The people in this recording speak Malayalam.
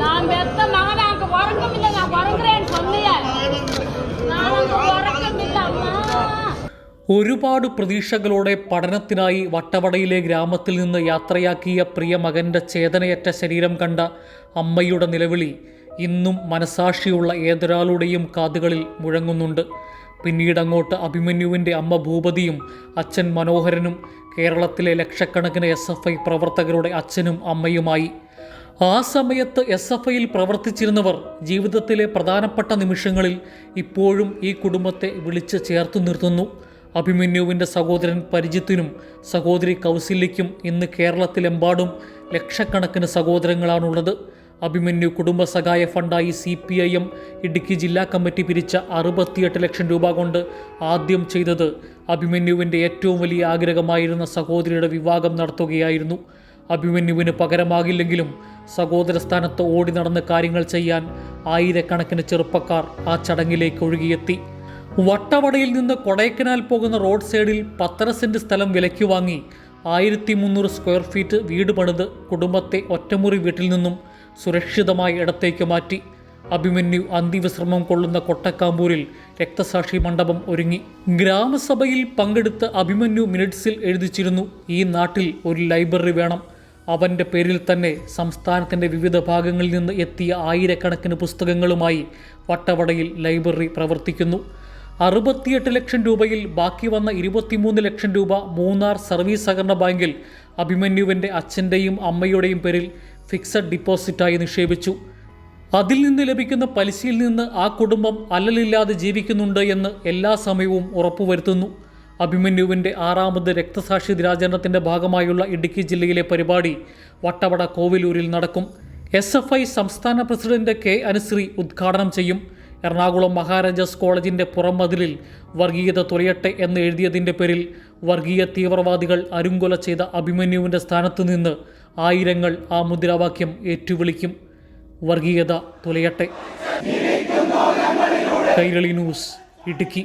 நான் பெத்த மகனாக்கு உறக்கம் இல்லை, நான் உறங்குறேன்னு சொன்னியே, நான் உறக்கம் இல்லை அம்மா. ഒരുപാട് പ്രതീക്ഷകളോടെ പഠനത്തിനായി വട്ടവടയിലെ ഗ്രാമത്തിൽ നിന്ന് യാത്രയാക്കിയ പ്രിയ മകൻ്റെ ചേതനയറ്റ ശരീരം കണ്ട അമ്മയുടെ നിലവിളി ഇന്നും മനസാക്ഷിയുള്ള ഏതൊരാളുടെയും കാതുകളിൽ മുഴങ്ങുന്നുണ്ട്. പിന്നീടങ്ങോട്ട് അഭിമന്യുവിൻ്റെ അമ്മ ഭൂപതിയും അച്ഛൻ മനോഹരനും കേരളത്തിലെ ലക്ഷക്കണക്കിന് SFI പ്രവർത്തകരുടെ അച്ഛനും അമ്മയുമായി. ആ സമയത്ത് SFIയിൽ പ്രവർത്തിച്ചിരുന്നവർ ജീവിതത്തിലെ പ്രധാനപ്പെട്ട നിമിഷങ്ങളിൽ ഇപ്പോഴും ഈ കുടുംബത്തെ വിളിച്ച് ചേർത്തു നിർത്തുന്നു. അഭിമന്യുവിൻ്റെ സഹോദരൻ പരിജിത്തിനും സഹോദരി കൗസല്യയ്ക്കും ഇന്ന് കേരളത്തിലെമ്പാടും ലക്ഷക്കണക്കിന് സഹോദരങ്ങളാണുള്ളത്. അഭിമന്യു കുടുംബസഹായ ഫണ്ടായി CPIM ഇടുക്കി ജില്ലാ കമ്മിറ്റി പിരിച്ച 68 ലക്ഷം രൂപ കൊണ്ട് ആദ്യം ചെയ്തത് അഭിമന്യുവിൻ്റെ ഏറ്റവും വലിയ ആഗ്രഹമായിരുന്ന സഹോദരിയുടെ വിവാഹം നടത്തുകയായിരുന്നു. അഭിമന്യുവിന് പകരമാകില്ലെങ്കിലും സഹോദര സ്ഥാനത്ത് ഓടി നടന്ന് കാര്യങ്ങൾ ചെയ്യാൻ ആയിരക്കണക്കിന് ചെറുപ്പക്കാർ ആ ചടങ്ങിലേക്ക് ഒഴുകിയെത്തി. വട്ടവടയിൽ നിന്ന് കൊടൈക്കനാൽ പോകുന്ന റോഡ് സൈഡിൽ 1.5 സെൻറ് സ്ഥലം വിലയ്ക്ക് വാങ്ങി 1300 സ്ക്വയർ ഫീറ്റ് വീട് പണിത് കുടുംബത്തെ ഒറ്റമുറി വീട്ടിൽ നിന്നും സുരക്ഷിതമായ ഇടത്തേക്ക് മാറ്റി. അഭിമന്യു അന്തിവിശ്രമം കൊള്ളുന്ന കൊട്ടക്കാമ്പൂരിൽ രക്തസാക്ഷി മണ്ഡപം ഒരുങ്ങി. ഗ്രാമസഭയിൽ പങ്കെടുത്ത് അഭിമന്യു മിനിറ്റ്സിൽ എഴുതിച്ചിരുന്നു, ഈ നാട്ടിൽ ഒരു ലൈബ്രറി വേണം. അവൻ്റെ പേരിൽ തന്നെ സംസ്ഥാനത്തിൻ്റെ വിവിധ ഭാഗങ്ങളിൽ നിന്ന് എത്തിയ ആയിരക്കണക്കിന് പുസ്തകങ്ങളുമായി വട്ടവടയിൽ ലൈബ്രറി പ്രവർത്തിക്കുന്നു. 68 ലക്ഷം രൂപയിൽ ബാക്കി വന്ന 23 ലക്ഷം രൂപ മൂന്നാർ സർവീസ് സഹകരണ ബാങ്കിൽ അഭിമന്യുവിൻ്റെ അച്ഛൻ്റെയും അമ്മയുടെയും പേരിൽ ഫിക്സഡ് ഡിപ്പോസിറ്റായി നിക്ഷേപിച്ചു. അതിൽ നിന്ന് ലഭിക്കുന്ന പലിശയിൽ നിന്ന് ആ കുടുംബം അല്ലലില്ലാതെ ജീവിക്കുന്നുണ്ട് എന്ന് എല്ലാ സമയവും ഉറപ്പുവരുത്തുന്നു. അഭിമന്യുവിൻ്റെ 6ാമത് രക്തസാക്ഷി ദിനാചരണത്തിൻ്റെ ഭാഗമായുള്ള ഇടുക്കി ജില്ലയിലെ പരിപാടി വട്ടവട കോവിലൂരിൽ നടക്കും. SFI സംസ്ഥാന പ്രസിഡന്റ് K. അനുശ്രീ ഉദ്ഘാടനം ചെയ്യും. എറണാകുളം മഹാരാജാസ് കോളേജിൻ്റെ പുറംമതിലിൽ വർഗീയത തുലയട്ടെ എന്ന് എഴുതിയതിൻ്റെ പേരിൽ വർഗീയ തീവ്രവാദികൾ അരുങ്കൊല ചെയ്ത അഭിമന്യുവിൻ്റെ സ്ഥാനത്ത് നിന്ന് ആയിരങ്ങൾ ആ മുദ്രാവാക്യം ഏറ്റുവിളിക്കും. വർഗീയത തുലയട്ടെ. കൈരളി ന്യൂസ്, ഇടുക്കി.